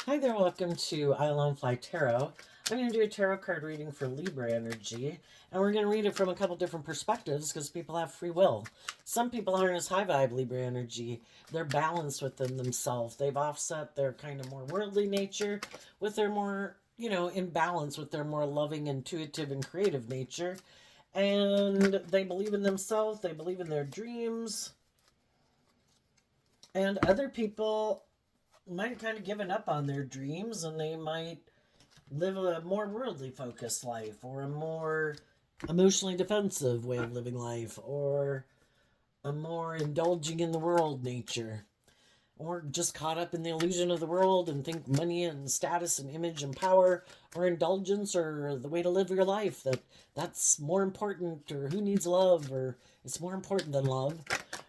Hi there, welcome to I Alone Fly Tarot. I'm going to do a tarot card reading for Libra energy, and we're going to read it from a couple different perspectives because people have free will. Some people harness high vibe Libra energy. They're balanced within themselves. They've offset their kind of more worldly nature with their more, in balance with their more loving, intuitive, and creative nature. And they believe in themselves, they believe in their dreams. And other people might have kind of given up on their dreams and they might live a more worldly focused life or a more emotionally defensive way of living life or a more indulging in the world nature or just caught up in the illusion of the world and think money and status and image and power or indulgence or the way to live your life that's more important, or who needs love, or it's more important than love.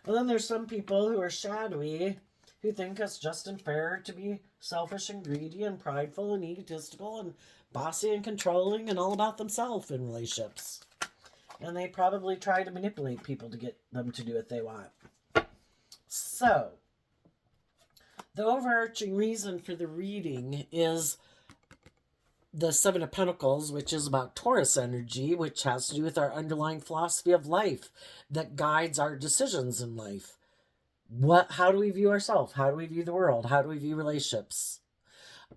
And then there's some people who are shadowy who think it's just unfair to be selfish and greedy and prideful and egotistical and bossy and controlling and all about themselves in relationships. And they probably try to manipulate people to get them to do what they want. So, the overarching reason for the reading is the Seven of Pentacles, which is about Taurus energy, which has to do with our underlying philosophy of life that guides our decisions in life. How do we view ourselves? How do we view the world? How do we view relationships?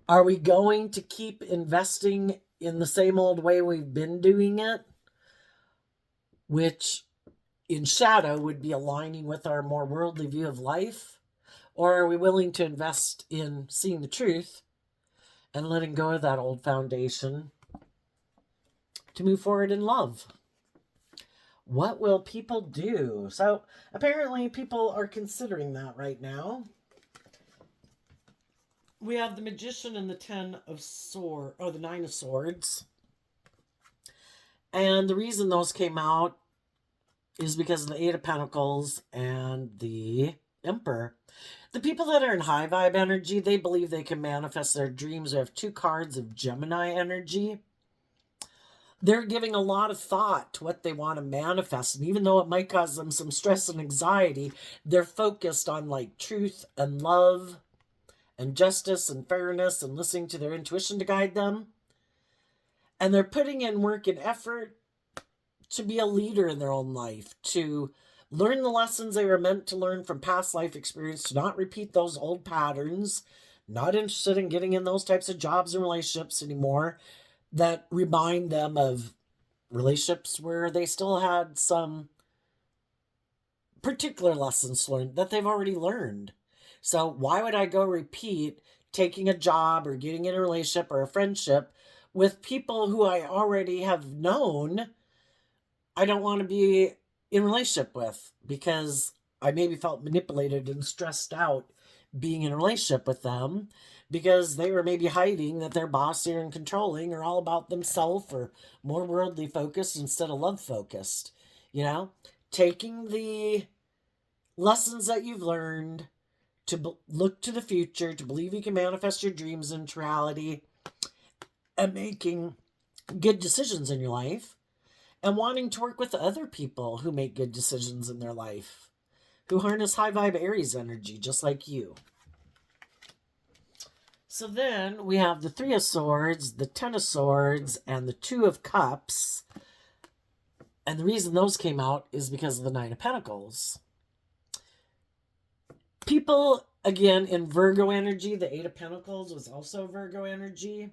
Are we going to keep investing in the same old way we've been doing it, which in shadow would be aligning with our more worldly view of life? Or are we willing to invest in seeing the truth and letting go of that old foundation to move forward in love? What will people do? So apparently people are considering that right now. We have the Magician and the the Nine of Swords. And the reason those came out is because of the Eight of Pentacles and the Emperor. The people that are in high vibe energy, they believe they can manifest their dreams. We have two cards of Gemini energy. They're giving a lot of thought to what they want to manifest. And even though it might cause them some stress and anxiety, they're focused on like truth and love and justice and fairness and listening to their intuition to guide them. And they're putting in work and effort to be a leader in their own life, to learn the lessons they were meant to learn from past life experience, to not repeat those old patterns, not interested in getting in those types of jobs and relationships anymore that remind them of relationships where they still had some particular lessons learned that they've already learned. So why would I go repeat taking a job or getting in a relationship or a friendship with people who I already have known I don't want to be in a relationship with, because I maybe felt manipulated and stressed out being in a relationship with them because they were maybe hiding that they're bossy and controlling or all about themselves or more worldly focused instead of love focused. Taking the lessons that you've learned to look to the future, to believe you can manifest your dreams into reality, and making good decisions in your life, and wanting to work with other people who make good decisions in their life, who harness high vibe Aries energy, just like you. So then we have the Three of Swords, the Ten of Swords, and the Two of Cups. And the reason those came out is because of the Nine of Pentacles. People, again, in Virgo energy, the Eight of Pentacles was also Virgo energy.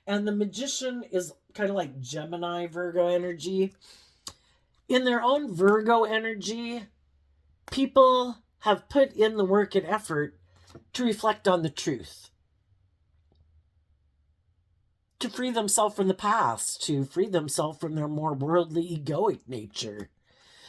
And the Magician is kind of like Gemini Virgo energy. In their own Virgo energy, people have put in the work and effort to reflect on the truth, to free themselves from the past, to free themselves from their more worldly, egoic nature.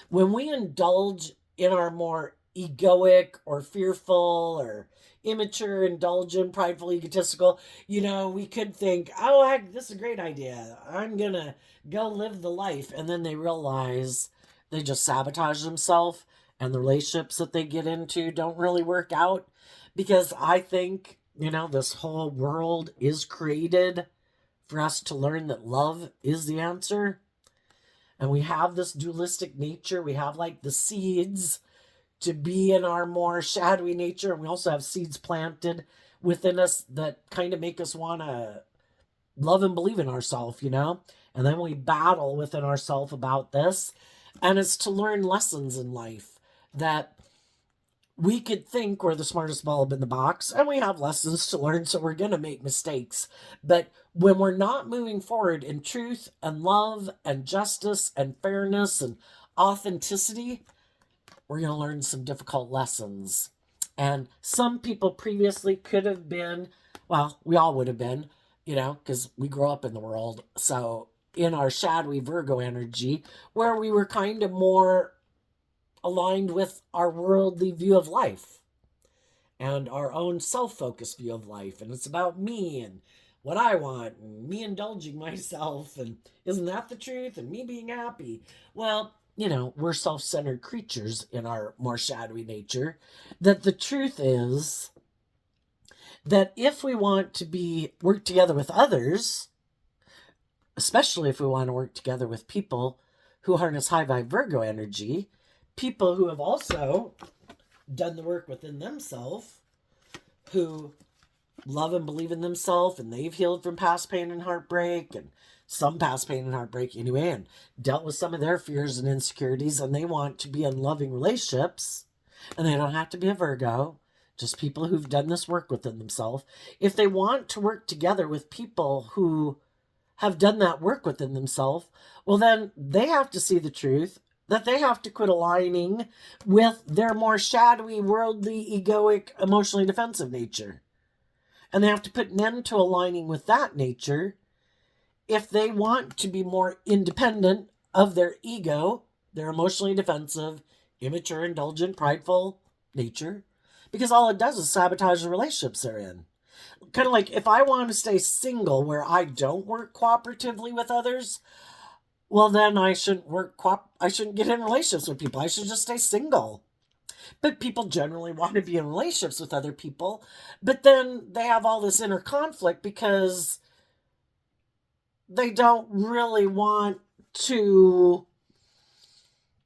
When we indulge in our more egoic or fearful or immature, indulgent, prideful, egotistical, we could think, oh, heck, this is a great idea. I'm going to go live the life. And then they realize they just sabotage themselves and the relationships that they get into don't really work out. Because I think, this whole world is created for us to learn that love is the answer. And we have this dualistic nature. We have like the seeds to be in our more shadowy nature. And we also have seeds planted within us that kind of make us want to love and believe in ourselves, And then we battle within ourselves about this. And it's to learn lessons in life that we could think we're the smartest bulb in the box, and we have lessons to learn, so we're going to make mistakes. But when we're not moving forward in truth and love and justice and fairness and authenticity, we're going to learn some difficult lessons. And some people previously could have been, well, we all would have been, because we grow up in the world. So in our shadowy Virgo energy, where we were kind of more aligned with our worldly view of life and our own self-focused view of life. And it's about me and what I want and me indulging myself. And isn't that the truth? And me being happy. Well, we're self-centered creatures in our more shadowy nature. That the truth is that if we want to work together with others, especially if we want to work together with people who harness high vibe Virgo energy, people who have also done the work within themselves, who love and believe in themselves, and they've healed from past pain and heartbreak, and some past pain and heartbreak anyway, and dealt with some of their fears and insecurities, and they want to be in loving relationships, and they don't have to be a Virgo, just people who've done this work within themselves. If they want to work together with people who have done that work within themselves, well, then they have to see the truth that they have to quit aligning with their more shadowy, worldly, egoic, emotionally defensive nature. And they have to put an end to aligning with that nature if they want to be more independent of their ego, their emotionally defensive, immature, indulgent, prideful nature. Because all it does is sabotage the relationships they're in. Kind of like if I want to stay single where I don't work cooperatively with others, well, then I shouldn't I shouldn't get in relationships with people. I should just stay single. But people generally want to be in relationships with other people. But then they have all this inner conflict because they don't really want to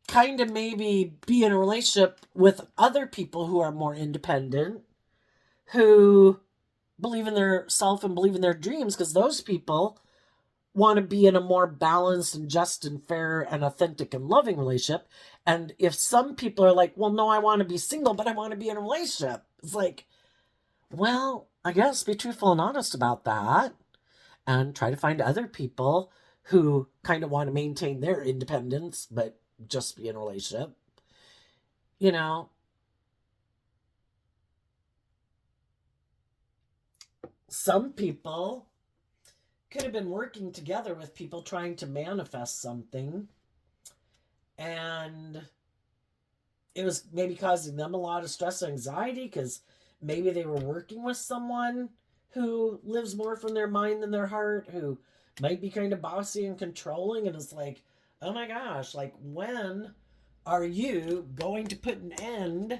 kind of maybe be in a relationship with other people who are more independent, who believe in their self and believe in their dreams, because those people want to be in a more balanced and just and fair and authentic and loving relationship. And if some people are like, well, no, I want to be single, but I want to be in a relationship. It's like, well, I guess be truthful and honest about that and try to find other people who kind of want to maintain their independence, but just be in a relationship. Some people could have been working together with people trying to manifest something, and it was maybe causing them a lot of stress and anxiety because maybe they were working with someone who lives more from their mind than their heart, who might be kind of bossy and controlling, and it's like, oh my gosh, like, when are you going to put an end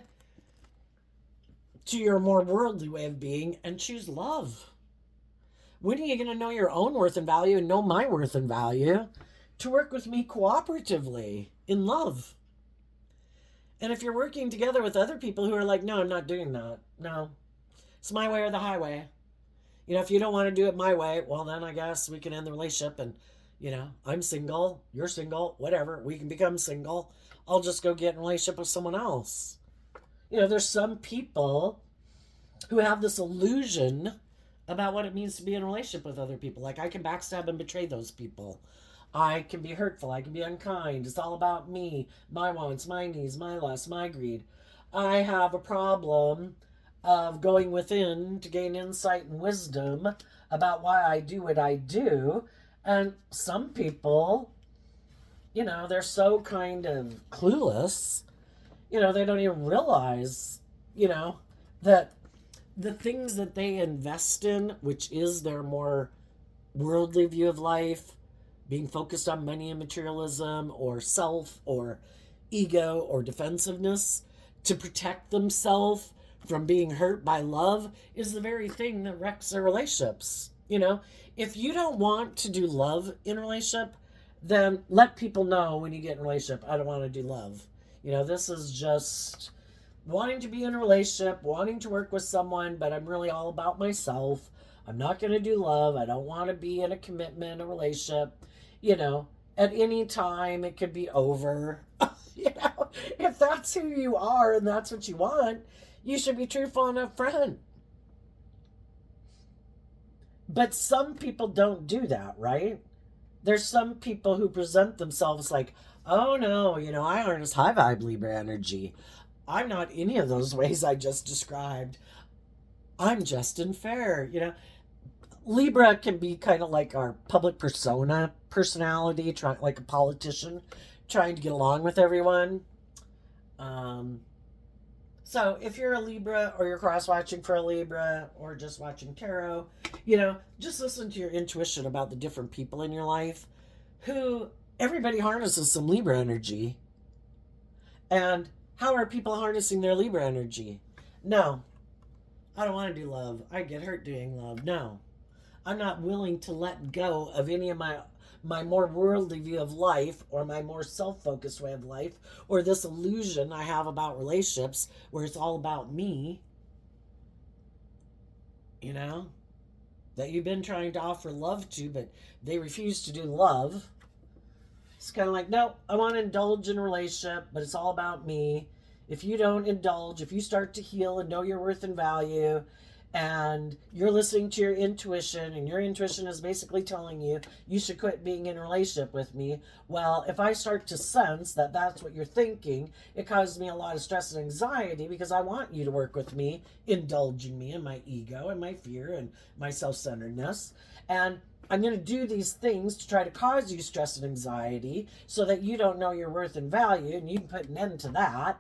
to your more worldly way of being and choose love? When are you going to know your own worth and value and know my worth and value to work with me cooperatively in love? And if you're working together with other people who are like, no, I'm not doing that. No, it's my way or the highway. If you don't want to do it my way, well, then I guess we can end the relationship and, I'm single, you're single, whatever. We can become single. I'll just go get in a relationship with someone else. There's some people who have this illusion about what it means to be in a relationship with other people. Like, I can backstab and betray those people. I can be hurtful. I can be unkind. It's all about me, my wants, my needs, my lusts, my greed. I have a problem of going within to gain insight and wisdom about why I do what I do. And some people, they're so kind of clueless, they don't even realize, that the things that they invest in, which is their more worldly view of life, being focused on money and materialism or self or ego or defensiveness to protect themselves from being hurt by love, is the very thing that wrecks their relationships. If you don't want to do love in a relationship, then let people know when you get in a relationship, I don't want to do love. This is just wanting to be in a relationship, wanting to work with someone, but I'm really all about myself. I'm not going to do love. I don't want to be in a commitment, a relationship. You know, at any time it could be over. You know, if that's who you are and that's what you want, you should be truthful and upfront. But some people don't do that, right? There's some people who present themselves like, oh no, you know, I harness high vibe Libra energy. I'm not any of those ways I just described. I'm just and fair. You know, Libra can be kind of like our public persona, personality, like a politician, trying to get along with everyone. Um, so if you're a Libra or you're cross watching for a Libra or just watching tarot, you know, just listen to your intuition about the different people in your life who everybody harnesses some Libra energy. And how are people harnessing their Libra energy? No, I don't want to do love. I get hurt doing love. No, I'm not willing to let go of any of my more worldly view of life or my more self-focused way of life or this illusion I have about relationships where it's all about me, you know, that you've been trying to offer love to, but they refuse to do love. It's kind of like, no, I want to indulge in a relationship, but it's all about me. If you don't indulge, if you start to heal and know your worth and value, and you're listening to your intuition, and your intuition is basically telling you you should quit being in a relationship with me. Well, if I start to sense that that's what you're thinking, it causes me a lot of stress and anxiety because I want you to work with me, indulging me in my ego and my fear and my self-centeredness. And I'm going to do these things to try to cause you stress and anxiety so that you don't know your worth and value, and you can put an end to that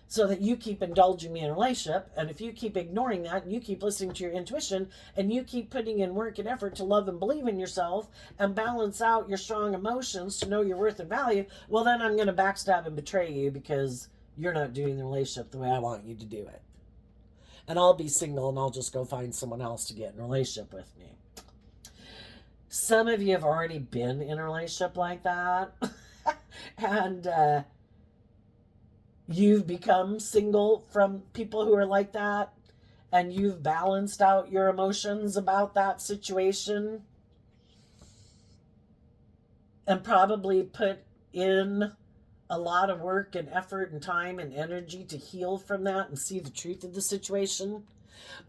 so that you keep indulging me in a relationship. And if you keep ignoring that and you keep listening to your intuition and you keep putting in work and effort to love and believe in yourself and balance out your strong emotions to know your worth and value, well, then I'm going to backstab and betray you because you're not doing the relationship the way I want you to do it. And I'll be single and I'll just go find someone else to get in a relationship with me. Some of you have already been in a relationship like that. And you've become single from people who are like that. And you've balanced out your emotions about that situation. And probably put in a lot of work and effort and time and energy to heal from that and see the truth of the situation.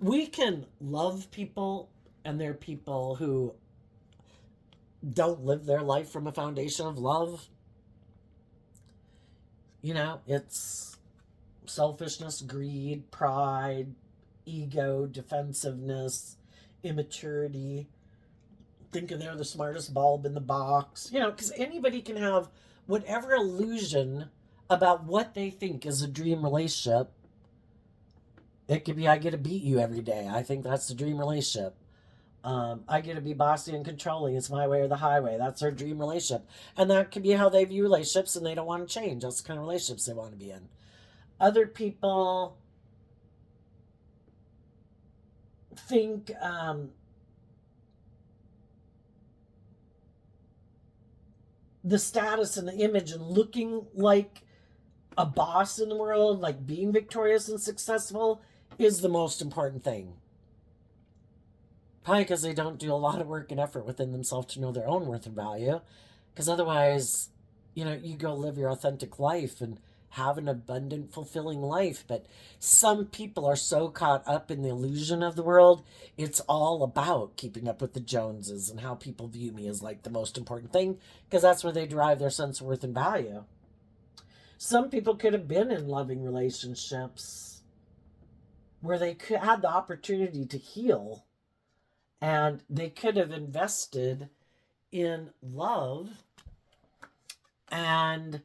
We can love people, and there are people who don't live their life from a foundation of love. You know, it's selfishness, greed, pride, ego, defensiveness, immaturity. Thinking they're the smartest bulb in the box. You know, because anybody can have whatever illusion about what they think is a dream relationship. It could be, I get to beat you every day. I think that's the dream relationship. I get to be bossy and controlling. It's my way or the highway. That's their dream relationship. And that could be how they view relationships, and they don't want to change. That's the kind of relationships they want to be in. Other people think the status and the image and looking like a boss in the world, like being victorious and successful, is the most important thing. Probably because they don't do a lot of work and effort within themselves to know their own worth and value. Because otherwise, you know, you go live your authentic life and have an abundant, fulfilling life. But some people are so caught up in the illusion of the world, it's all about keeping up with the Joneses and how people view me as like the most important thing, because that's where they derive their sense of worth and value. Some people could have been in loving relationships where they had the opportunity to heal, and they could have invested in love and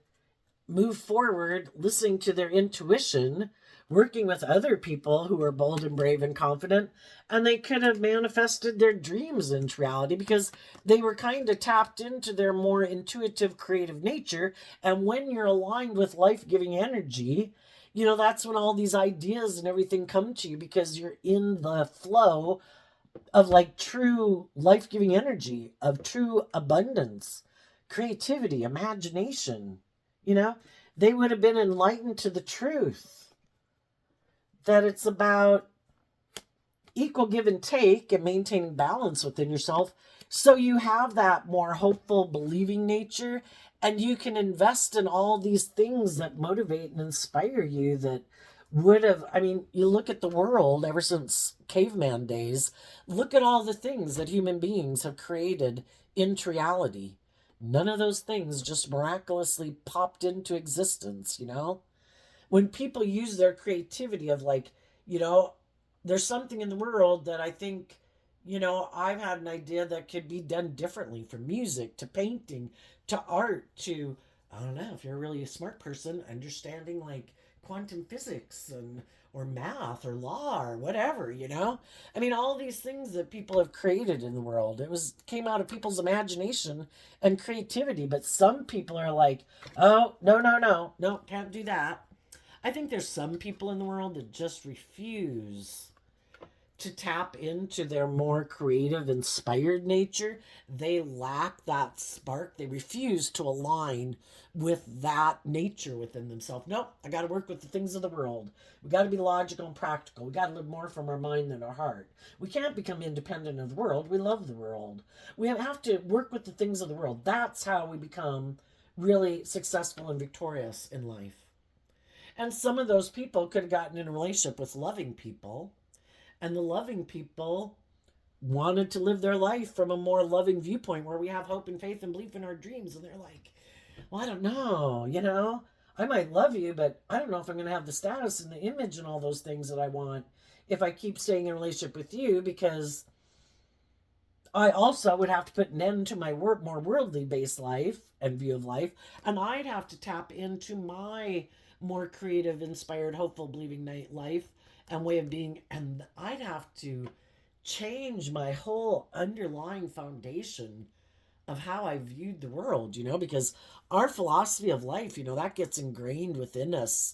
move forward, listening to their intuition, working with other people who are bold and brave and confident, and they could have manifested their dreams into reality because they were kind of tapped into their more intuitive, creative nature. And when you're aligned with life-giving energy, you know, that's when all these ideas and everything come to you, because you're in the flow of like true life-giving energy, of true abundance, creativity, imagination. You know, they would have been enlightened to the truth. that it's about equal give and take and maintaining balance within yourself, so you have that more hopeful, believing nature, and you can invest in all these things that motivate and inspire you that would have, I mean, you look at the world ever since caveman days, look at all the things that human beings have created into reality. None of those things just miraculously popped into existence, you know? When people use their creativity of like, you know, there's something in the world that I think, you know, I've had an idea that could be done differently, from music to painting to art to, I don't know, if you're a really smart person, understanding like quantum physics and or math or law or whatever, you know? I mean, all these things that people have created in the world, it was came out of people's imagination and creativity, but some people are like, "Oh, no, no, no. No, can't do that." I think there's some people in the world that just refuse to tap into their more creative, inspired nature. They lack that spark. They refuse to align with that nature within themselves. Nope, I got to work with the things of the world. We got to be logical and practical. We got to live more from our mind than our heart. We can't become independent of the world. We love the world. We have to work with the things of the world. That's how we become really successful and victorious in life. And some of those people could have gotten in a relationship with loving people, and the loving people wanted to live their life from a more loving viewpoint where we have hope and faith and belief in our dreams. And they're like, well, I don't know, you know, I might love you, but I don't know if I'm going to have the status and the image and all those things that I want if I keep staying in a relationship with you, because I also would have to put an end to my more worldly based life and view of life. And I'd have to tap into my more creative, inspired, hopeful, believing life and way of being. And I'd have to change my whole underlying foundation of how I viewed the world, you know, because our philosophy of life, you know, that gets ingrained within us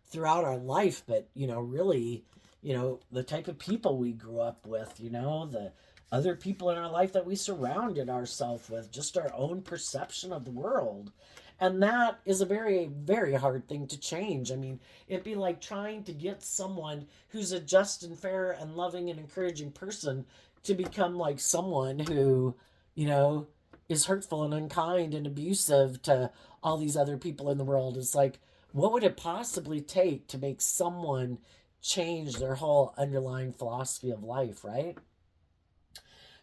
throughout our life. But, you know, really, you know, the type of people we grew up with, you know, the other people in our life that we surrounded ourselves with, just our own perception of the world. And that is a very, very hard thing to change. I mean, it'd be like trying to get someone who's a just and fair and loving and encouraging person to become like someone who, you know, is hurtful and unkind and abusive to all these other people in the world. It's like, what would it possibly take to make someone change their whole underlying philosophy of life, right?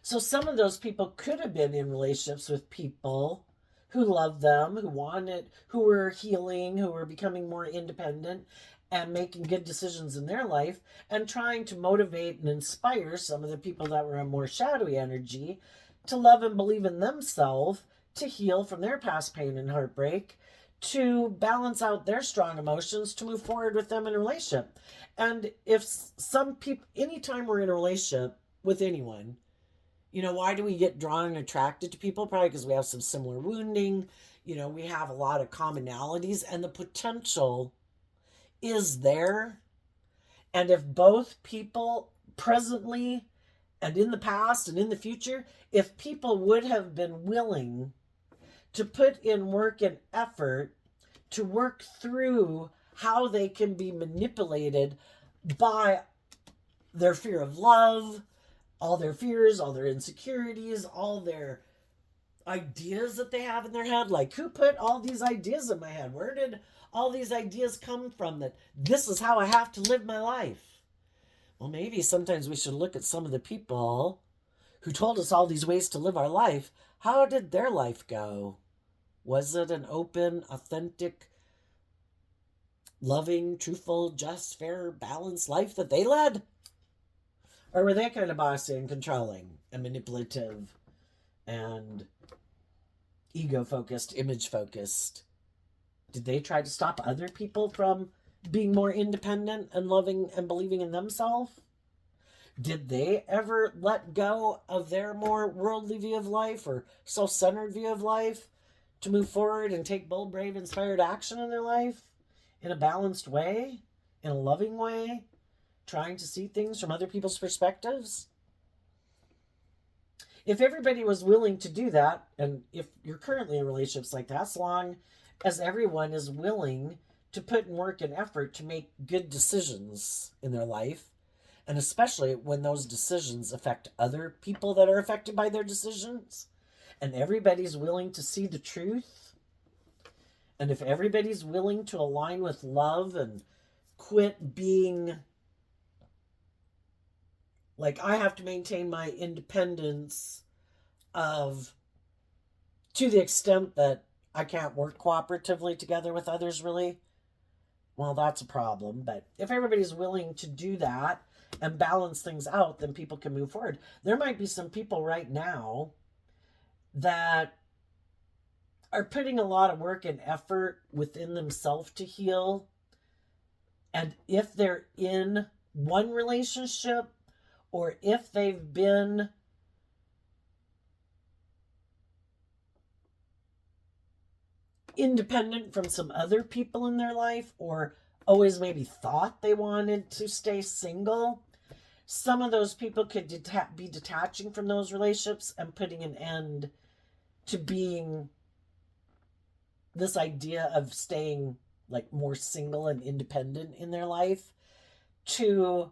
So some of those people could have been in relationships with people who loved them, who wanted, who were healing, who were becoming more independent and making good decisions in their life, and trying to motivate and inspire some of the people that were in more shadowy energy to love and believe in themselves, to heal from their past pain and heartbreak, to balance out their strong emotions, to move forward with them in a relationship. And if some people, anytime we're in a relationship with anyone, you know, why do we get drawn and attracted to people? Probably because we have some similar wounding. You know, we have a lot of commonalities, and the potential is there. And if both people presently and in the past and in the future, if people would have been willing to put in work and effort to work through how they can be manipulated by their fear of love, all their fears, all their insecurities, all their ideas that they have in their head. Like, who put all these ideas in my head? Where did all these ideas come from that this is how I have to live my life? Well, maybe sometimes we should look at some of the people who told us all these ways to live our life. How did their life go? Was it an open, authentic, loving, truthful, just, fair, balanced life that they led? Or were they kind of bossy and controlling and manipulative and ego-focused, image-focused? Did they try to stop other people from being more independent and loving and believing in themselves? Did they ever let go of their more worldly view of life or self-centered view of life to move forward and take bold, brave, inspired action in their life in a balanced way, in a loving way, trying to see things from other people's perspectives? If everybody was willing to do that, and if you're currently in relationships like that, as long as everyone is willing to put in work and effort to make good decisions in their life, and especially when those decisions affect other people that are affected by their decisions, and everybody's willing to see the truth, and if everybody's willing to align with love and quit being like, I have to maintain my independence of, to the extent that I can't work cooperatively together with others, really, well, that's a problem. But if everybody's willing to do that and balance things out, then people can move forward. There might be some people right now that are putting a lot of work and effort within themselves to heal. And if they're in one relationship, or if they've been independent from some other people in their life, or always maybe thought they wanted to stay single, some of those people could be detaching from those relationships and putting an end to being this idea of staying like more single and independent in their life, to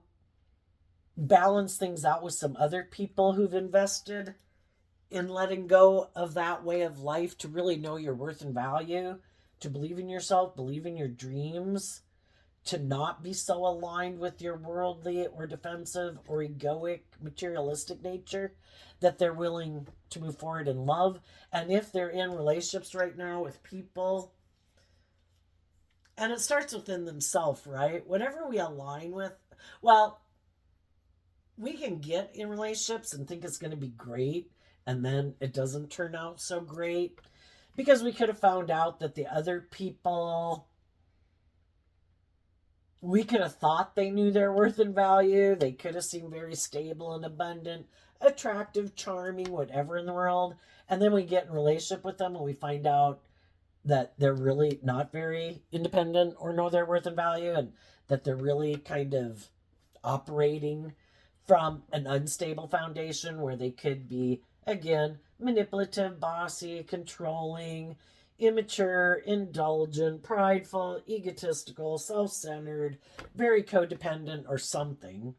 balance things out with some other people who've invested in letting go of that way of life, to really know your worth and value, to believe in yourself, believe in your dreams, to not be so aligned with your worldly or defensive or egoic materialistic nature, that they're willing to move forward in love. And if they're in relationships right now with people, and it starts within themselves, right? Whatever we align with, well, we can get in relationships and think it's going to be great, and then it doesn't turn out so great, because we could have found out that the other people, we could have thought they knew their worth and value. They could have seemed very stable and abundant, attractive, charming, whatever in the world. And then we get in a relationship with them and we find out that they're really not very independent or know their worth and value, and that they're really kind of operating from an unstable foundation where they could be, again, manipulative, bossy, controlling, immature, indulgent, prideful, egotistical, self-centered, very codependent, or something.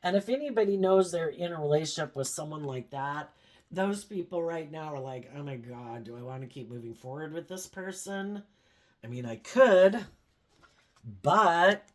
And if anybody knows they're in a relationship with someone like that, those people right now are like, oh my God, do I want to keep moving forward with this person? I mean, I could, but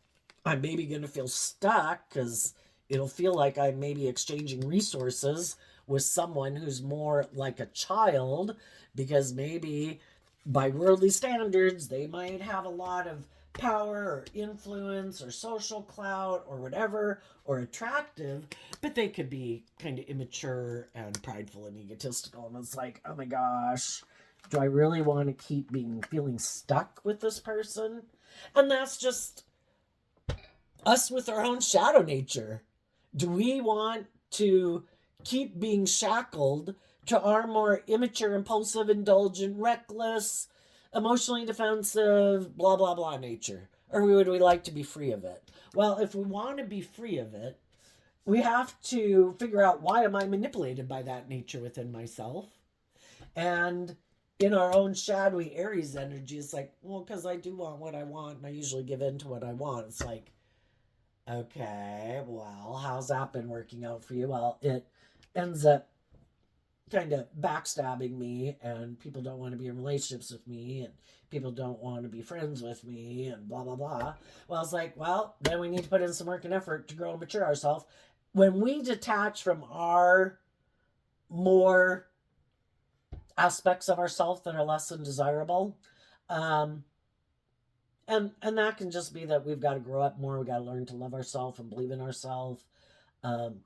I'm maybe going to feel stuck, because it'll feel like I'm maybe exchanging resources with someone who's more like a child, because maybe by worldly standards, they might have a lot of power or influence or social clout or whatever, or attractive, but they could be kind of immature and prideful and egotistical. And it's like, oh my gosh, do I really want to keep feeling stuck with this person? And that's just us with our own shadow nature. Do we want to keep being shackled to our more immature, impulsive, indulgent, reckless, emotionally defensive, blah, blah, blah nature? Or would we like to be free of it? Well, if we want to be free of it, we have to figure out, why am I manipulated by that nature within myself? And in our own shadowy Aries energy, it's like, well, because I do want what I want, and I usually give in to what I want. It's like, okay, well, how's that been working out for you? Well, it ends up kind of backstabbing me, and people don't want to be in relationships with me, and people don't want to be friends with me, and blah, blah, blah. Well, it's like, well, then we need to put in some work and effort to grow and mature ourselves. When we detach from our more aspects of ourselves that are less than desirable, and that can just be that we've got to grow up more. We've got to learn to love ourselves and believe in ourselves.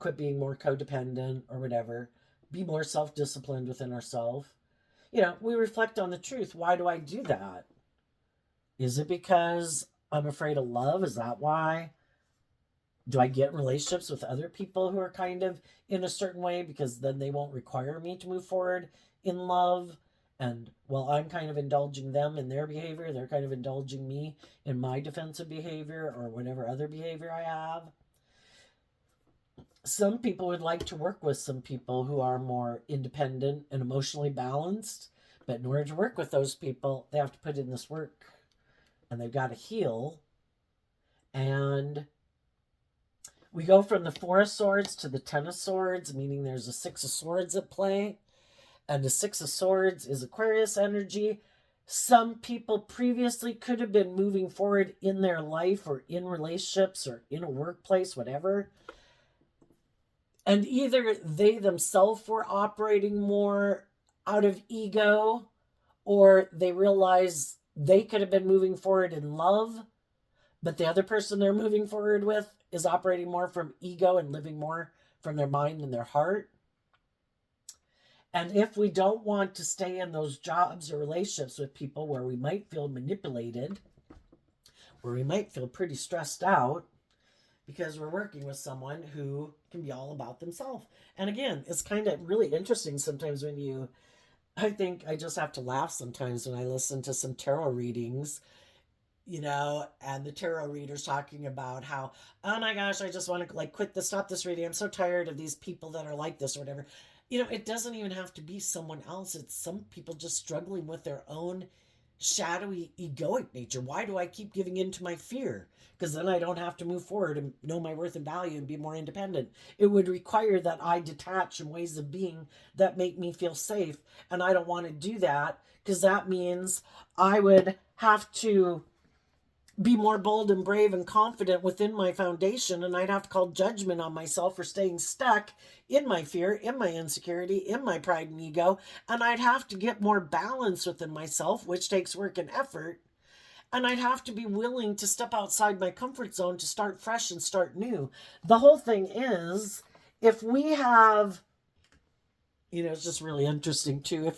Quit being more codependent or whatever. Be more self-disciplined within ourselves. We reflect on the truth. Why do I do that? Is it because I'm afraid of love? Is that why? Do I get in relationships with other people who are kind of in a certain way because then they won't require me to move forward in love? And while I'm kind of indulging them in their behavior, they're kind of indulging me in my defensive behavior or whatever other behavior I have. Some people would like to work with some people who are more independent and emotionally balanced. But in order to work with those people, they have to put in this work. and they've got to heal. And we go from the Four of Swords to the Ten of Swords, meaning there's a Six of Swords at play. And the Six of Swords is Aquarius energy. Some people previously could have been moving forward in their life or in relationships or in a workplace, whatever. And either they themselves were operating more out of ego, or they realize they could have been moving forward in love, but the other person they're moving forward with is operating more from ego and living more from their mind and their heart. And if we don't want to stay in those jobs or relationships with people where we might feel manipulated, where we might feel pretty stressed out, because we're working with someone who can be all about themselves. And again, it's kind of really interesting sometimes when I think I just have to laugh sometimes when I listen to some tarot readings, and the tarot reader's talking about how, oh my gosh, I just want to stop this reading. I'm so tired of these people that are like this or whatever. It doesn't even have to be someone else. It's some people just struggling with their own shadowy egoic nature. Why do I keep giving in to my fear? Because then I don't have to move forward and know my worth and value and be more independent. It would require that I detach from ways of being that make me feel safe. And I don't want to do that, because that means I would have to be more bold and brave and confident within my foundation, and I'd have to call judgment on myself for staying stuck in my fear, in my insecurity, in my pride and ego, and I'd have to get more balance within myself, which takes work and effort, and I'd have to be willing to step outside my comfort zone to start fresh and start new. The whole thing is, if we have, it's just really interesting too, if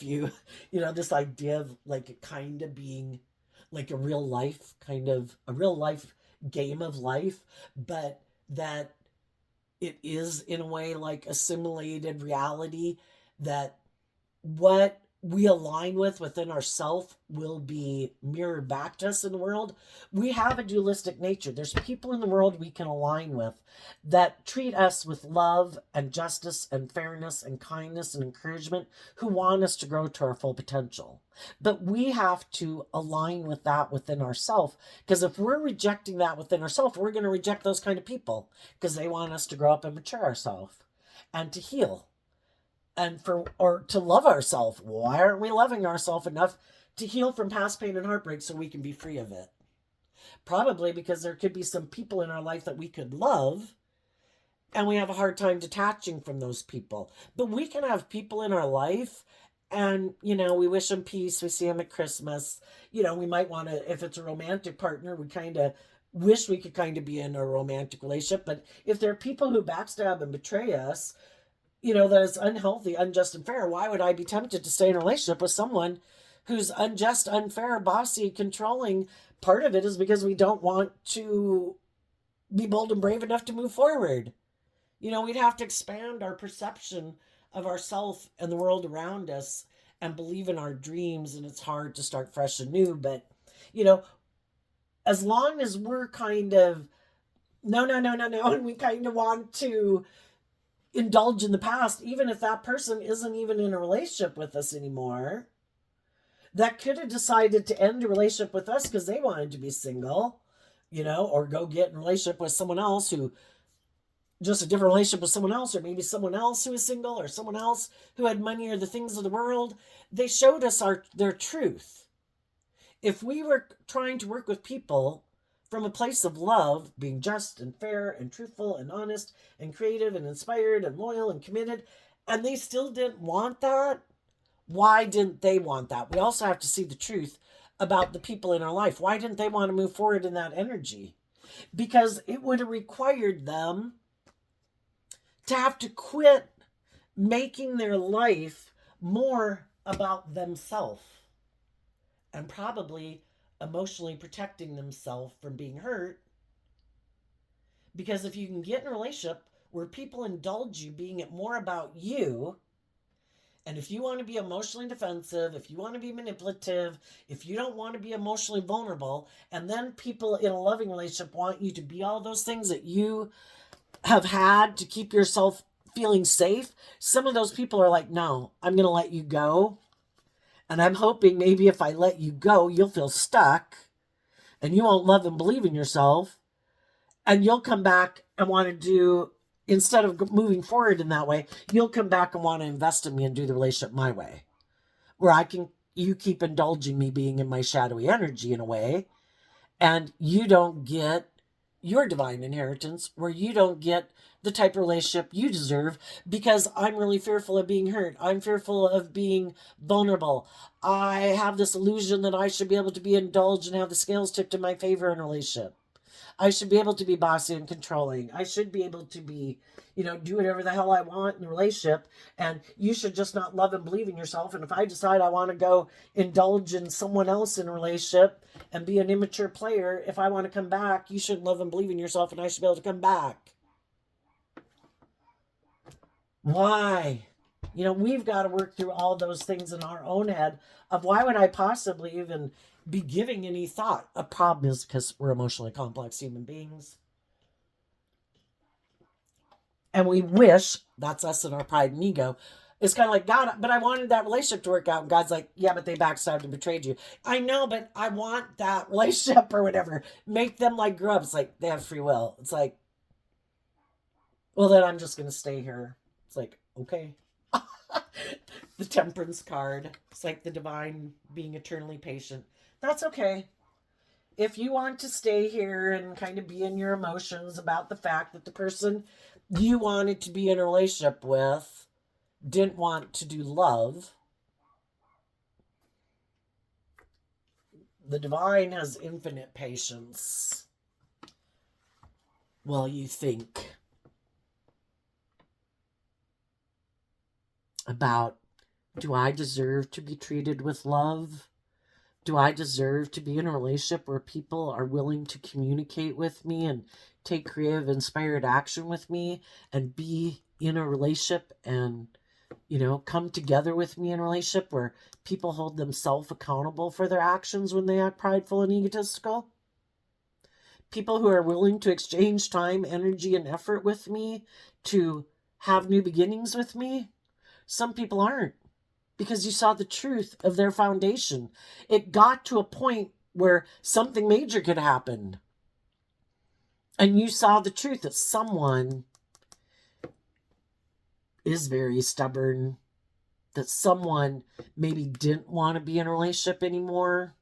this idea of it kind of being like a real life game of life, but that it is in a way like a simulated reality, that what we align with within ourself will be mirrored back to us in the world. We have a dualistic nature. There's people in the world we can align with that treat us with love and justice and fairness and kindness and encouragement, who want us to grow to our full potential. But we have to align with that within ourselves, because if we're rejecting that within ourselves, we're going to reject those kind of people, because they want us to grow up and mature ourselves and to heal. And to love ourselves. Why aren't we loving ourselves enough to heal from past pain and heartbreak so we can be free of it? Probably because there could be some people in our life that we could love, and we have a hard time detaching from those people. But we can have people in our life, and, we wish them peace. We see them at Christmas. We might want to, if it's a romantic partner, we kind of wish we could kind of be in a romantic relationship. But if there are people who backstab and betray us, that is unhealthy, unjust, and fair, why would I be tempted to stay in a relationship with someone who's unjust, unfair, bossy, controlling? Part of it is because we don't want to be bold and brave enough to move forward. We'd have to expand our perception of ourselves and the world around us and believe in our dreams, and it's hard to start fresh and new. But, as long as we're kind of, no, and we kind of want to indulge in the past, even if that person isn't even in a relationship with us anymore, that could have decided to end a relationship with us because they wanted to be single, or go get in a relationship with someone else who, just a different relationship with someone else, or maybe someone else who is single, or someone else who had money, or the things of the world. They showed us their truth. If we were trying to work with people from a place of love, being just and fair and truthful and honest and creative and inspired and loyal and committed, and they still didn't want that, why didn't they want that? We also have to see the truth about the people in our life. Why didn't they want to move forward in that energy? Because it would have required them to have to quit making their life more about themselves, and probably emotionally protecting themselves from being hurt. Because if you can get in a relationship where people indulge you being it more about you, and if you want to be emotionally defensive, if you want to be manipulative, if you don't want to be emotionally vulnerable, and then people in a loving relationship want you to be all those things that you have had to keep yourself feeling safe, some of those people are like, no, I'm going to let you go. And I'm hoping maybe if I let you go, you'll feel stuck. and you won't love and believe in yourself, and you'll come back and want to do, instead of moving forward in that way, you'll come back and want to invest in me and do the relationship my way, where you keep indulging me being in my shadowy energy in a way, and you don't get your divine inheritance, where you don't get the type of relationship you deserve, because I'm really fearful of being hurt. I'm fearful of being vulnerable. I have this illusion that I should be able to be indulged and have the scales tipped in my favor in a relationship. I should be able to be bossy and controlling. I should be able to be, do whatever the hell I want in a relationship. And you should just not love and believe in yourself. And if I decide I want to go indulge in someone else in a relationship and be an immature player, if I want to come back, you shouldn't love and believe in yourself, and I should be able to come back. Why? We've got to work through all those things in our own head of why would I possibly even be giving any thought. A problem is because we're emotionally complex human beings. And we wish, that's us and our pride and ego. It's kind of like, God, but I wanted that relationship to work out. And God's like, yeah, but they backstabbed and betrayed you. I know, but I want that relationship or whatever. Make them like grow up. It's like, they have free will. It's like, well, then I'm just going to stay here. It's like, okay. The temperance card. It's like the divine being eternally patient. That's okay. If you want to stay here and kind of be in your emotions about the fact that the person you wanted to be in a relationship with didn't want to do love, the divine has infinite patience. Well, you think about, do I deserve to be treated with love? Do I deserve to be in a relationship where people are willing to communicate with me and take creative, inspired action with me and be in a relationship and, come together with me in a relationship where people hold themselves accountable for their actions when they act prideful and egotistical? People who are willing to exchange time, energy, and effort with me to have new beginnings with me? Some people aren't, because you saw the truth of their foundation. It got to a point where something major could happen. And you saw the truth that someone is very stubborn, that someone maybe didn't want to be in a relationship anymore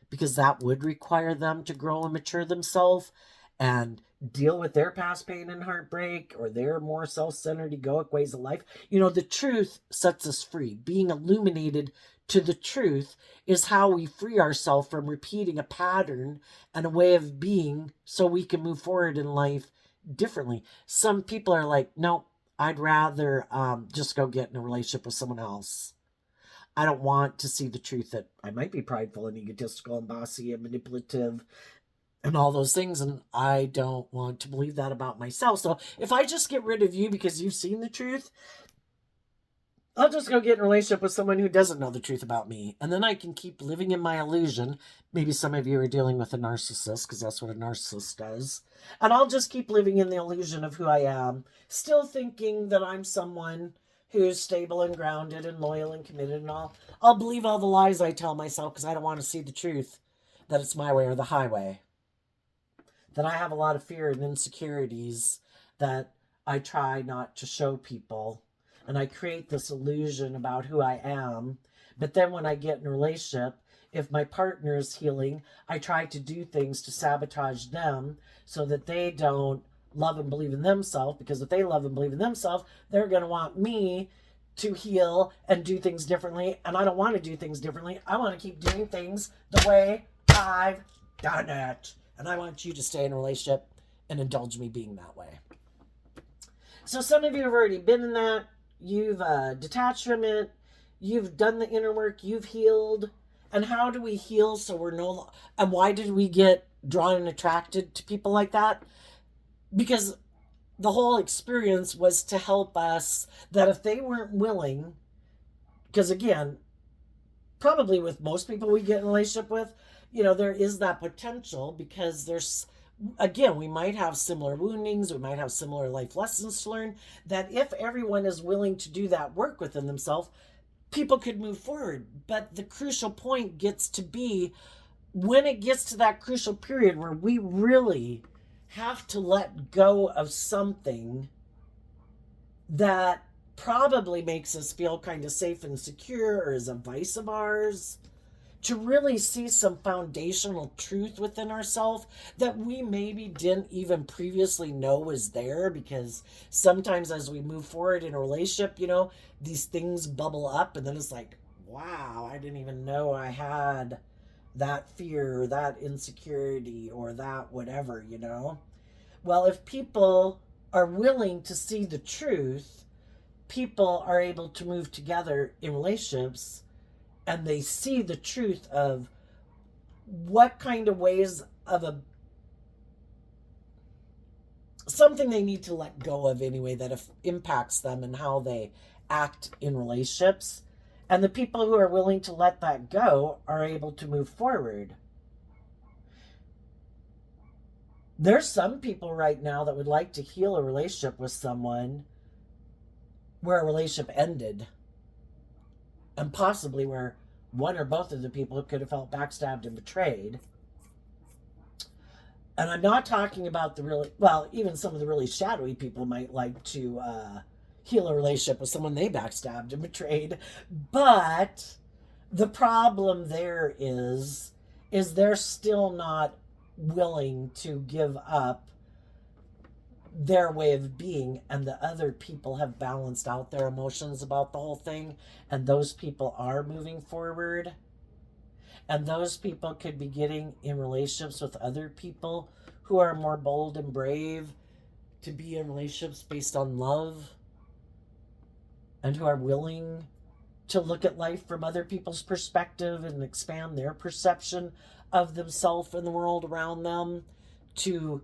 because that would require them to grow and mature themselves and deal with their past pain and heartbreak or their more self-centered egoic ways of life. The truth sets us free. Being illuminated to the truth is how we free ourselves from repeating a pattern and a way of being so we can move forward in life differently. Some people are like, no, I'd rather just go get in a relationship with someone else. I don't want to see the truth that I might be prideful and egotistical and bossy and manipulative and all those things, and I don't want to believe that about myself. So if I just get rid of you because you've seen the truth, I'll just go get in a relationship with someone who doesn't know the truth about me, and then I can keep living in my illusion. Maybe some of you are dealing with a narcissist, because that's what a narcissist does, and I'll just keep living in the illusion of who I am, still thinking that I'm someone who's stable and grounded and loyal and committed, and I'll believe all the lies I tell myself because I don't want to see the truth, that it's my way or the highway. That I have a lot of fear and insecurities that I try not to show people. And I create this illusion about who I am. But then when I get in a relationship, if my partner is healing, I try to do things to sabotage them so that they don't love and believe in themselves. Because if they love and believe in themselves, they're going to want me to heal and do things differently. And I don't want to do things differently. I want to keep doing things the way I've done it. And I want you to stay in a relationship and indulge me being that way. So some of you have already been in that. You've detached from it. You've done the inner work. You've healed. And how do we heal so we're no... And why did we get drawn and attracted to people like that? Because the whole experience was to help us, that if they weren't willing... Because again, probably with most people we get in a relationship with, there is that potential, because there's, again, we might have similar woundings, we might have similar life lessons to learn, that if everyone is willing to do that work within themselves, people could move forward. But the crucial point gets to be, when it gets to that crucial period where we really have to let go of something that probably makes us feel kind of safe and secure or is a vice of ours, to really see some foundational truth within ourselves that we maybe didn't even previously know was there, because sometimes as we move forward in a relationship, these things bubble up and then it's like, wow, I didn't even know I had that fear or that insecurity or that whatever. Well, if people are willing to see the truth, people are able to move together in relationships, and they see the truth of what kind of ways of something they need to let go of anyway that impacts them and how they act in relationships. And the people who are willing to let that go are able to move forward. There's some people right now that would like to heal a relationship with someone where a relationship ended, and possibly where one or both of the people could have felt backstabbed and betrayed. And I'm not talking about even some of the really shadowy people might like to heal a relationship with someone they backstabbed and betrayed. But the problem there is they're still not willing to give up their way of being, and the other people have balanced out their emotions about the whole thing, and those people are moving forward. And those people could be getting in relationships with other people who are more bold and brave to be in relationships based on love, and who are willing to look at life from other people's perspective and expand their perception of themselves and the world around them, to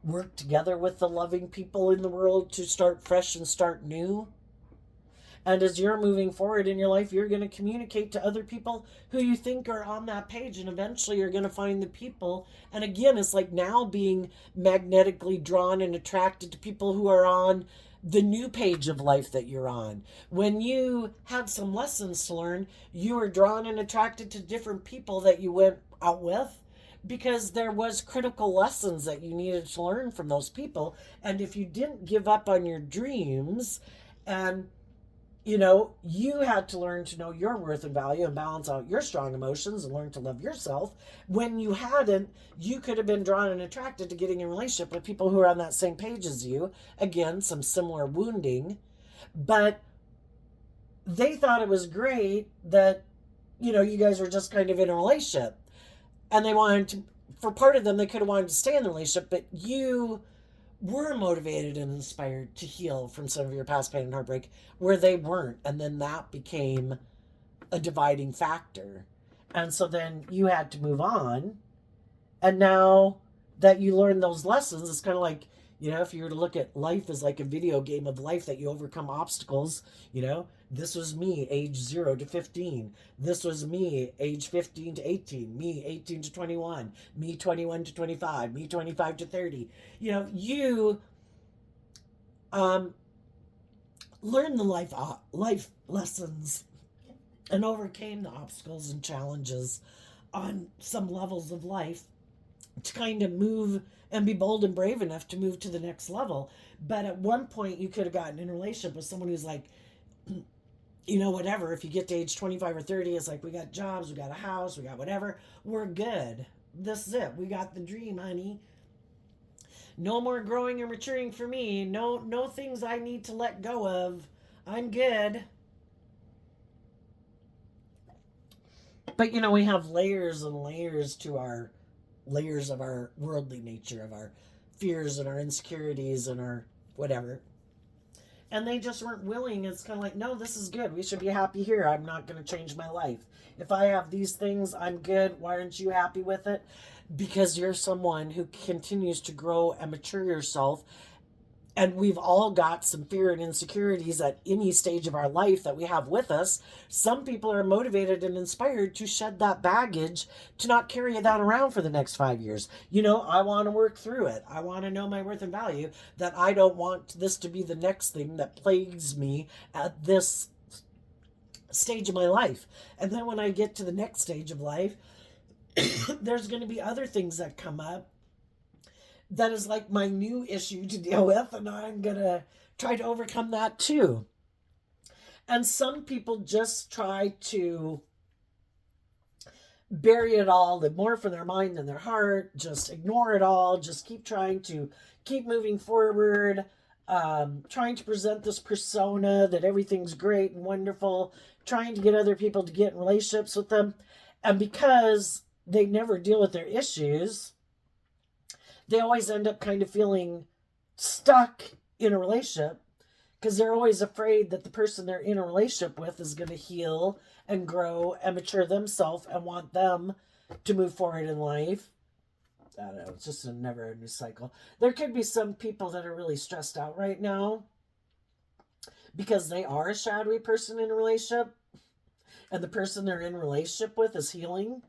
work together with the loving people in the world to start fresh and start new. And as you're moving forward in your life, you're going to communicate to other people who you think are on that page, and eventually you're going to find the people. And again, it's like now being magnetically drawn and attracted to people who are on the new page of life that you're on. When you had some lessons to learn, you were drawn and attracted to different people that you went out with, because there was critical lessons that you needed to learn from those people. And if you didn't give up on your dreams, and you had to learn to know your worth and value and balance out your strong emotions and learn to love yourself. When you hadn't, you could have been drawn and attracted to getting in a relationship with people who are on that same page as you. Again, some similar wounding. But they thought it was great that, you guys were just kind of in a relationship. And they wanted to, for part of them, they could have wanted to stay in the relationship, but you were motivated and inspired to heal from some of your past pain and heartbreak where they weren't. And then that became a dividing factor. And so then you had to move on. And now that you learned those lessons, it's kind of like, if you were to look at life as like a video game of life, that you overcome obstacles. This was me age 0 to 15. This was me age 15 to 18. Me 18 to 21. Me 21 to 25. Me 25 to 30. You learned the life lessons and overcame the obstacles and challenges on some levels of life to kind of move and be bold and brave enough to move to the next level. But at one point you could have gotten in a relationship with someone who's like, whatever, if you get to age 25 or 30, it's like, we got jobs, we got a house, we got whatever, we're good. This is it. We got the dream, honey. No more growing or maturing for me. No things I need to let go of. I'm good. But we have layers and layers to our layers of our worldly nature, of our fears and our insecurities and our whatever. And they just weren't willing. It's kind of like, no, this is good. We should be happy here. I'm not going to change my life. If I have these things, I'm good. Why aren't you happy with it? Because you're someone who continues to grow and mature yourself. And we've all got some fear and insecurities at any stage of our life that we have with us. Some people are motivated and inspired to shed that baggage, to not carry that around for the next 5 years. I want to work through it. I want to know my worth and value, that I don't want this to be the next thing that plagues me at this stage of my life. And then when I get to the next stage of life, there's going to be other things that come up that is like my new issue to deal with, and I'm going to try to overcome that too. And some people just try to bury it all, live more from their mind than their heart, just ignore it all, just keep trying to keep moving forward, trying to present this persona that everything's great and wonderful, trying to get other people to get in relationships with them. And because they never deal with their issues, they always end up kind of feeling stuck in a relationship because they're always afraid that the person they're in a relationship with is going to heal and grow and mature themselves and want them to move forward in life. I don't know, it's just a never ending cycle. There could be some people that are really stressed out right now because they are a shadowy person in a relationship and the person they're in a relationship with is healing.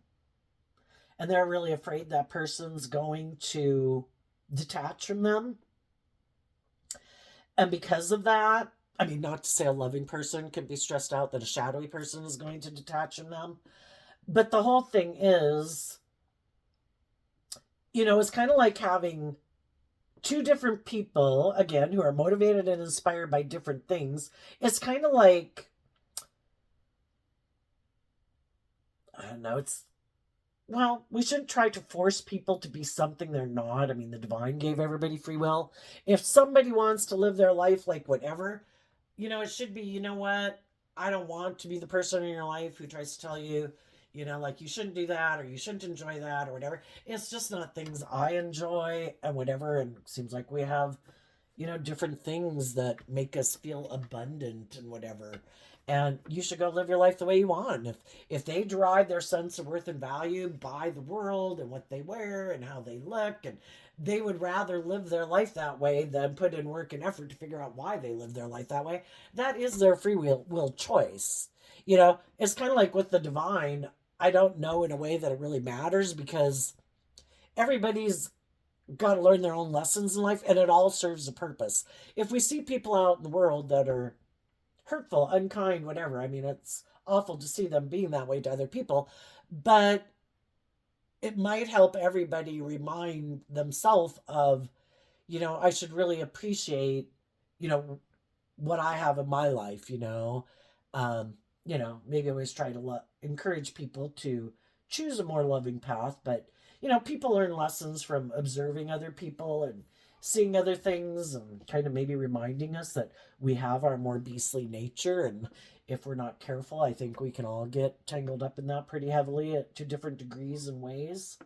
And they're really afraid that person's going to detach from them. And because of that, I mean, not to say a loving person can be stressed out that a shadowy person is going to detach from them. But the whole thing is, it's kind of like having two different people, again, who are motivated and inspired by different things. It's kind of like, I don't know, we shouldn't try to force people to be something they're not. I mean, the divine gave everybody free will. If somebody wants to live their life like whatever, it should be, you know what? I don't want to be the person in your life who tries to tell you, like you shouldn't do that or you shouldn't enjoy that or whatever. It's just not things I enjoy and whatever. And it seems like we have, different things that make us feel abundant and whatever. And you should go live your life the way you want. If they derive their sense of worth and value by the world and what they wear and how they look, and they would rather live their life that way than put in work and effort to figure out why they live their life that way, that is their free will choice. It's kind of like with the divine. I don't know in a way that it really matters because everybody's got to learn their own lessons in life and it all serves a purpose. If we see people out in the world that are hurtful, unkind, whatever, I mean, it's awful to see them being that way to other people, but it might help everybody remind themselves of, I should really appreciate, what I have in my life, maybe always try to encourage people to choose a more loving path. But, people learn lessons from observing other people and seeing other things and kind of maybe reminding us that we have our more beastly nature. And if we're not careful, I think we can all get tangled up in that pretty heavily to different degrees and ways.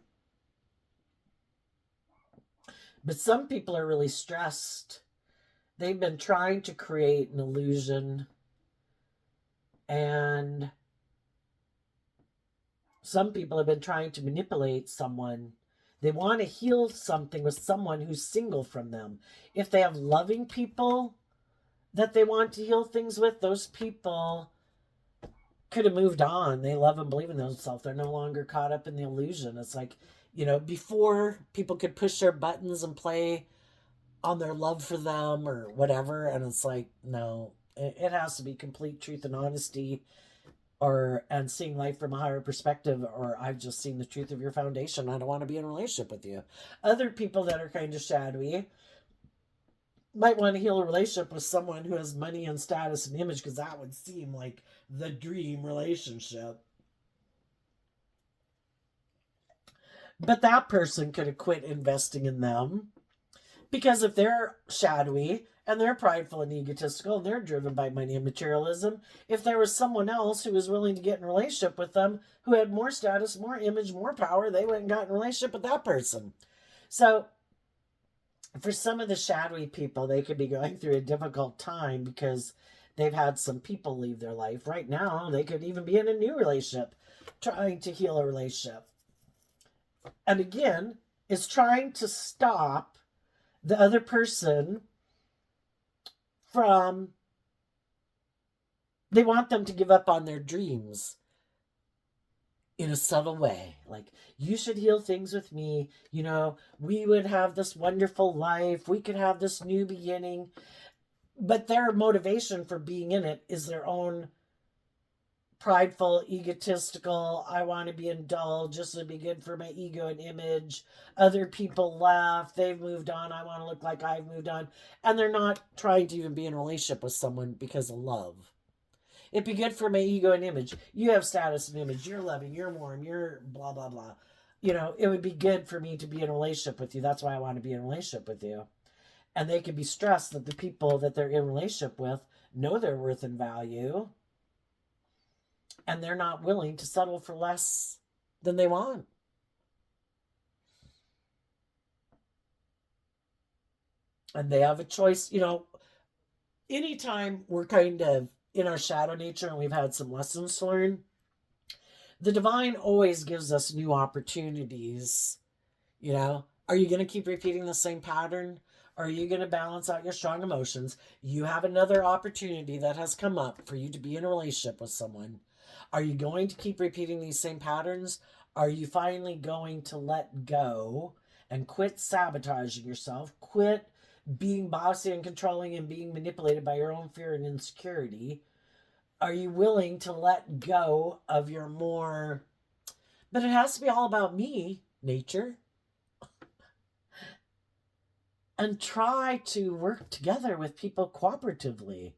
But some people are really stressed. They've been trying to create an illusion, and some people have been trying to manipulate someone. They want to heal something with someone who's single from them. If they have loving people that they want to heal things with, those people could have moved on. They love and believe in themselves. They're no longer caught up in the illusion. It's like, before people could push their buttons and play on their love for them or whatever. And it's like, no, it has to be complete truth and honesty and seeing life from a higher perspective, or I've just seen the truth of your foundation. I don't want to be in a relationship with you. Other people that are kind of shadowy might want to heal a relationship with someone who has money and status and image because that would seem like the dream relationship. But that person could have quit investing in them because if they're shadowy and they're prideful and egotistical and they're driven by money and materialism, if there was someone else who was willing to get in a relationship with them who had more status, more image, more power, they went and got in a relationship with that person. So for some of the shadowy people, they could be going through a difficult time because they've had some people leave their life. Right now, they could even be in a new relationship, trying to heal a relationship. And again, it's trying to stop the other person they want them to give up on their dreams in a subtle way. Like, you should heal things with me. We would have this wonderful life. We could have this new beginning. But their motivation for being in it is their own prideful, egotistical, I want to be indulged, just to be good for my ego and image. Other people left, they've moved on, I want to look like I've moved on. And they're not trying to even be in a relationship with someone because of love. It'd be good for my ego and image. You have status and image, you're loving, you're warm, you're blah, blah, blah. You know, it would be good for me to be in a relationship with you. That's why I want to be in a relationship with you. And they can be stressed that the people that they're in a relationship with know their worth and value, and they're not willing to settle for less than they want. And they have a choice. You know, anytime we're kind of in our shadow nature and we've had some lessons to learn, the divine always gives us new opportunities. You know, are you going to keep repeating the same pattern? Are you going to balance out your strong emotions? You have another opportunity that has come up for you to be in a relationship with someone. Are you going to keep repeating these same patterns? Are you finally going to let go and quit sabotaging yourself? Quit being bossy and controlling and being manipulated by your own fear and insecurity? Are you willing to let go of your more, but it has to be all about me, nature? And try to work together with people cooperatively.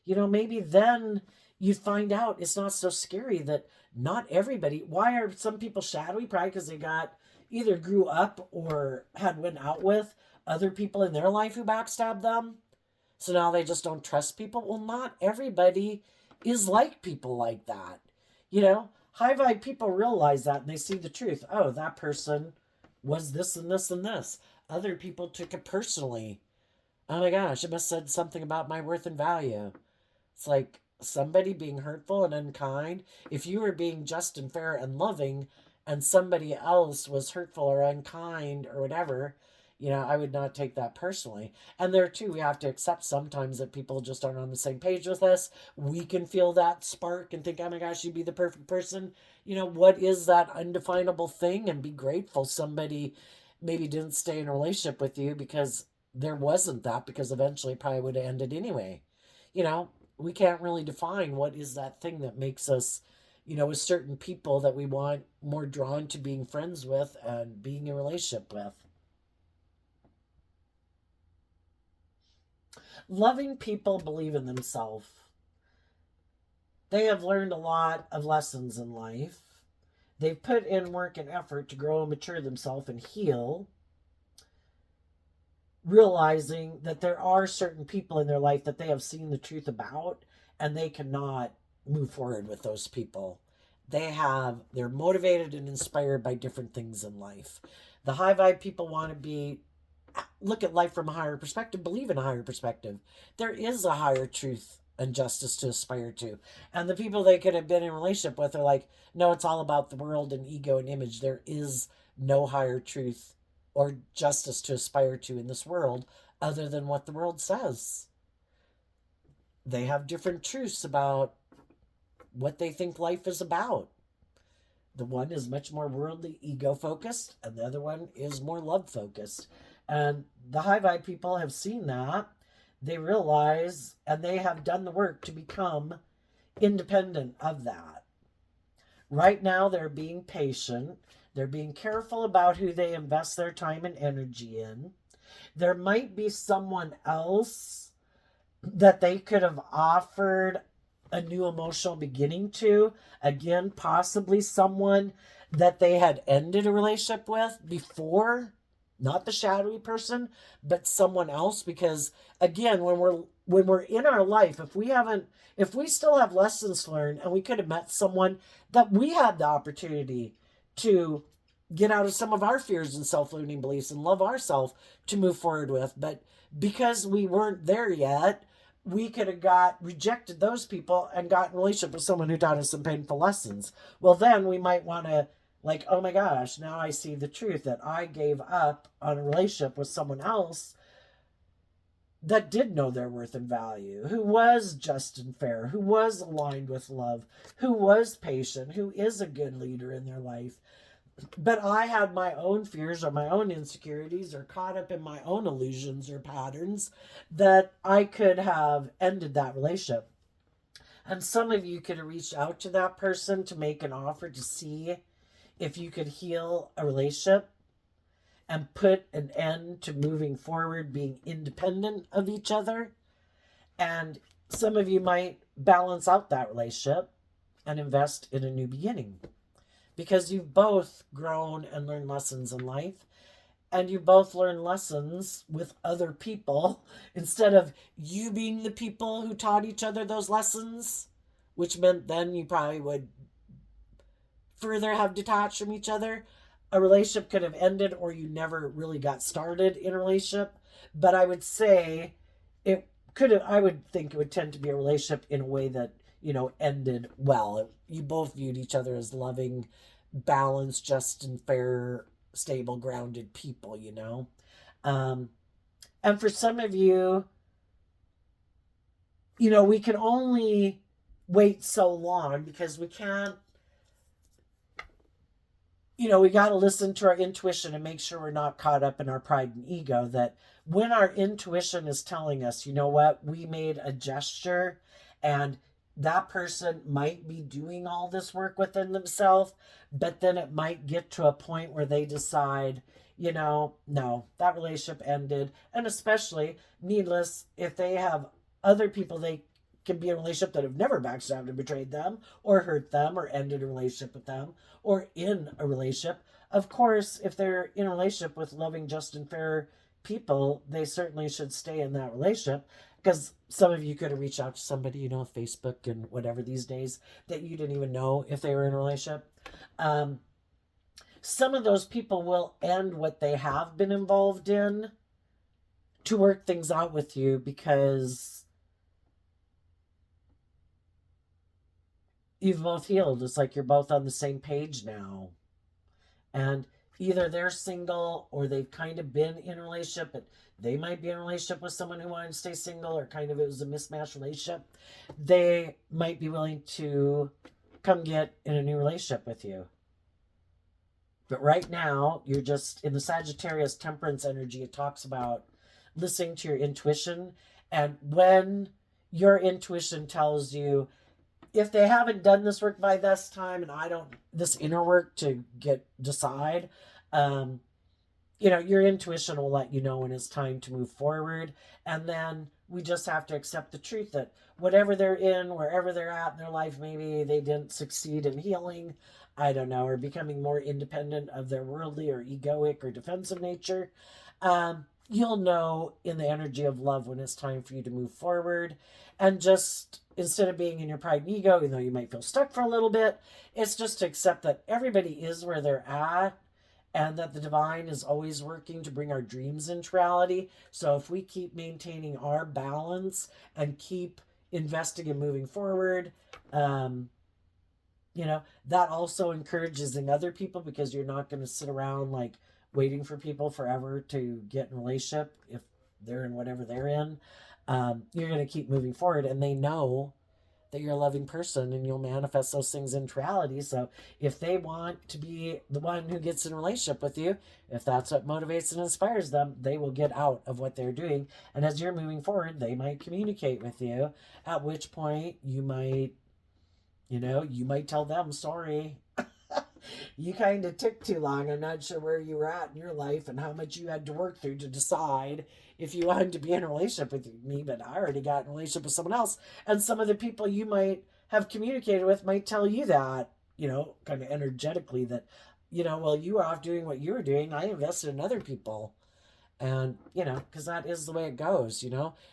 You know, maybe then you'd find out it's not so scary that not everybody. Why are some people shadowy? Probably because they got either grew up or had went out with other people in their life who backstabbed them. So now they just don't trust people. Well, not everybody is like people like that. You know, high vibe people realize that and they see the truth. Oh, that person was this and this and this. Other people took it personally. Oh my gosh, it must have said something about my worth and value. It's like somebody being hurtful and unkind. If you were being just and fair and loving and somebody else was hurtful or unkind or whatever, you know, I would not take that personally. And there too, we have to accept sometimes that people just aren't on the same page with us. We can feel that spark and think, oh my gosh, you'd be the perfect person. You know, what is that undefinable thing? And be grateful somebody maybe didn't stay in a relationship with you because there wasn't that, because eventually it probably would have ended anyway. You know, we can't really define what is that thing that makes us, you know, with certain people that we want more drawn to being friends with and being in a relationship with. Loving people believe in themselves. They have learned a lot of lessons in life. They've put in work and effort to grow and mature themselves and heal, realizing that there are certain people in their life that they have seen the truth about and they cannot move forward with those people. They're motivated and inspired by different things in life. The high vibe people want to look at life from a higher perspective, believe in a higher perspective. There is a higher truth and justice to aspire to. And the people they could have been in a relationship with are like, no, it's all about the world and ego and image. There is no higher truth or justice to aspire to in this world other than what the world says. They have different truths about what they think life is about. The one is much more worldly, ego focused, and the other one is more love focused. And the high vibe people have seen that. They realize and they have done the work to become independent of that. Right now, they're being patient. They're being careful about who they invest their time and energy in. There might be someone else that they could have offered a new emotional beginning to. Again, possibly someone that they had ended a relationship with before, not the shadowy person, but someone else. Because again, when we're in our life, if we still have lessons to learn, and we could have met someone that we had the opportunity to get out of some of our fears and self-limiting beliefs and love ourselves to move forward with, but because we weren't there yet, we could have rejected those people and got in a relationship with someone who taught us some painful lessons. Well, then we might want to, like, oh my gosh, now I see the truth that I gave up on a relationship with someone else that did know their worth and value, who was just and fair, who was aligned with love, who was patient, who is a good leader in their life. But I had my own fears or my own insecurities or caught up in my own illusions or patterns that I could have ended that relationship. And some of you could have reached out to that person to make an offer to see if you could heal a relationship and put an end to moving forward, being independent of each other. And some of you might balance out that relationship and invest in a new beginning because you've both grown and learned lessons in life. And you both learn lessons with other people instead of you being the people who taught each other those lessons, which meant then you probably would further have detached from each other. A relationship could have ended or you never really got started in a relationship. But I would say it could have, I would think it would tend to be a relationship in a way that, ended well. You both viewed each other as loving, balanced, just and fair, stable, grounded people. Um, and for some of you, we can only wait so long because we can't, we got to listen to our intuition and make sure we're not caught up in our pride and ego. That when our intuition is telling us, you know what, we made a gesture and that person might be doing all this work within themselves, but then it might get to a point where they decide, no, that relationship ended. And especially, needless, if they have other people they can be in a relationship that have never backstabbed and betrayed them or hurt them or ended a relationship with them or in a relationship. Of course, if they're in a relationship with loving, just, and fair people, they certainly should stay in that relationship because some of you could have reached out to somebody, Facebook and whatever these days, that you didn't even know if they were in a relationship. Some of those people will end what they have been involved in to work things out with you because you've both healed. It's like you're both on the same page now. And either they're single or they've kind of been in a relationship, but they might be in a relationship with someone who wanted to stay single, or kind of it was a mismatched relationship. They might be willing to come get in a new relationship with you. But right now, you're just in the Sagittarius temperance energy. It talks about listening to your intuition. And when your intuition tells you, if they haven't done this work by this time and this inner work to decide, your intuition will let you know when it's time to move forward. And then we just have to accept the truth that whatever they're in, wherever they're at in their life, maybe they didn't succeed in healing, I don't know, or becoming more independent of their worldly or egoic or defensive nature. You'll know in the energy of love when it's time for you to move forward. And just instead of being in your pride and ego, even though you might feel stuck for a little bit, it's just to accept that everybody is where they're at and that the divine is always working to bring our dreams into reality. So if we keep maintaining our balance and keep investing and moving forward, that also encourages in other people, because you're not going to sit around like waiting for people forever to get in a relationship if they're in whatever they're in. You're going to keep moving forward, and they know that you're a loving person and you'll manifest those things into reality. So if they want to be the one who gets in a relationship with you, if that's what motivates and inspires them, they will get out of what they're doing. And as you're moving forward, they might communicate with you, at which point you might tell them, sorry, you kind of took too long. I'm not sure where you were at in your life and how much you had to work through to decide if you wanted to be in a relationship with me, but I already got in a relationship with someone else. And some of the people you might have communicated with might tell you that, kind of energetically that, well, you were off doing what you were doing. I invested in other people. And, because that is the way it goes,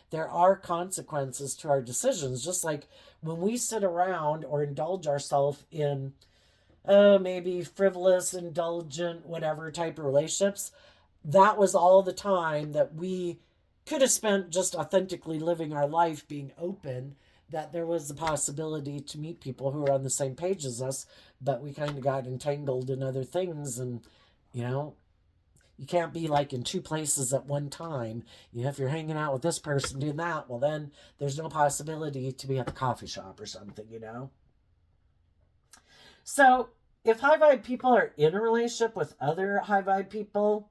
there are consequences to our decisions. Just like when we sit around or indulge ourselves in, maybe frivolous, indulgent, whatever type of relationships, that was all the time that we could have spent just authentically living our life, being open, that there was the possibility to meet people who are on the same page as us, but we kind of got entangled in other things. And, you can't be like in two places at one time. If you're hanging out with this person doing that, well, then there's no possibility to be at the coffee shop or something, So if high vibe people are in a relationship with other high vibe people,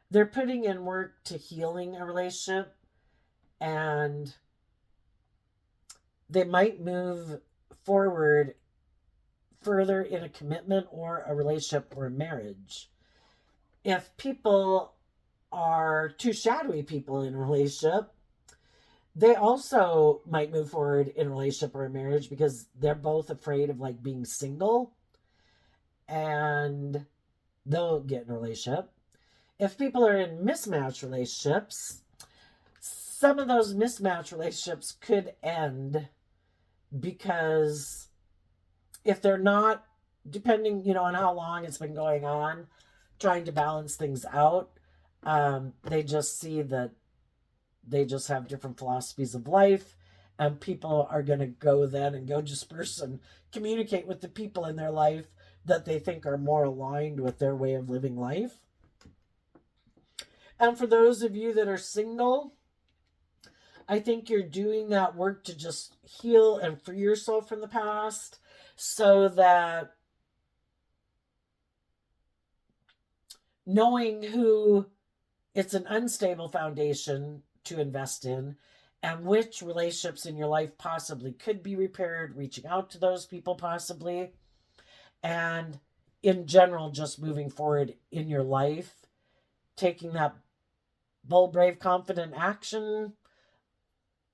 they're putting in work to healing a relationship, and they might move forward further in a commitment or a relationship or a marriage. If people are two shadowy people in a relationship, they also might move forward in a relationship or a marriage because they're both afraid of like being single, and they'll get in a relationship. If people are in mismatched relationships, some of those mismatched relationships could end because if they're not, depending, on how long it's been going on, trying to balance things out, they just see that they just have different philosophies of life, and people are going to go then and go disperse and communicate with the people in their life that they think are more aligned with their way of living life. And for those of you that are single, I think you're doing that work to just heal and free yourself from the past so that knowing who it's an unstable foundation to invest in and which relationships in your life possibly could be repaired, reaching out to those people possibly, and in general, just moving forward in your life, taking that bold, brave, confident action,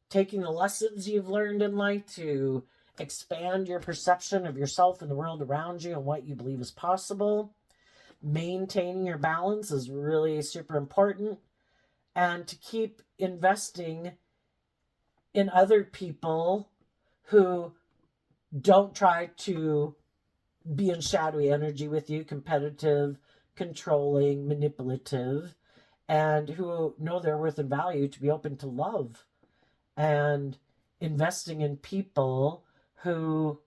taking the lessons you've learned in life to expand your perception of yourself and the world around you and what you believe is possible. Maintaining your balance is really super important, and to keep investing in other people who don't try to be in shadowy energy with you, competitive, controlling, manipulative, and who know their worth and value, to be open to love and investing in people who,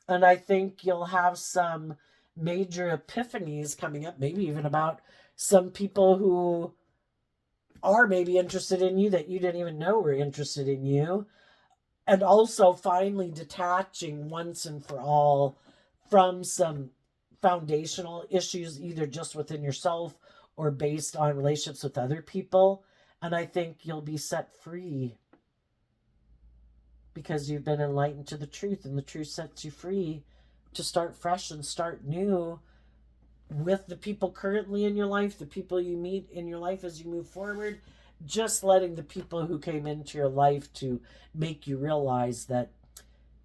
and I think you'll have some major epiphanies coming up, maybe even about some people who are maybe interested in you that you didn't even know were interested in you. And also finally detaching once and for all from some foundational issues, either just within yourself or based on relationships with other people. And I think you'll be set free because you've been enlightened to the truth, and the truth sets you free to start fresh and start new with the people currently in your life, the people you meet in your life as you move forward. Just letting the people who came into your life to make you realize that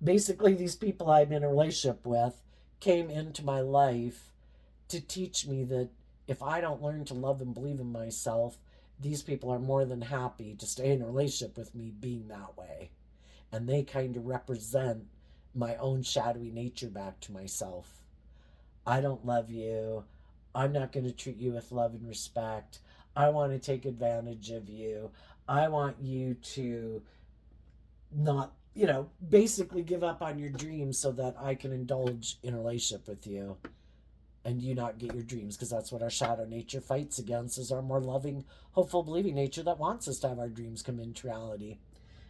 basically these people I'm in a relationship with came into my life to teach me that if I don't learn to love and believe in myself, these people are more than happy to stay in a relationship with me being that way. And they kind of represent my own shadowy nature back to myself. I don't love you. I'm not going to treat you with love and respect. I want to take advantage of you. I want you to not, basically give up on your dreams so that I can indulge in a relationship with you and you not get your dreams, because that's what our shadow nature fights against, is our more loving, hopeful, believing nature that wants us to have our dreams come into reality.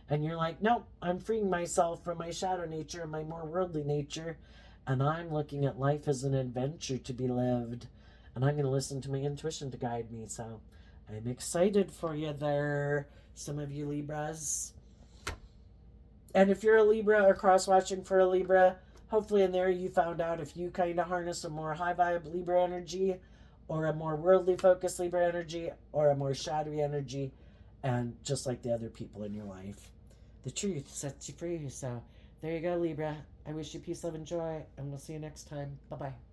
And you're like, nope, I'm freeing myself from my shadow nature and my more worldly nature, and I'm looking at life as an adventure to be lived, and I'm going to listen to my intuition to guide me. So I'm excited for you there, some of you Libras. And if you're a Libra or cross-watching for a Libra, hopefully in there you found out if you kind of harness a more high vibe Libra energy, or a more worldly focused Libra energy, or a more shadowy energy, and just like the other people in your life. The truth sets you free. So there you go, Libra. I wish you peace, love, and joy, and we'll see you next time. Bye-bye.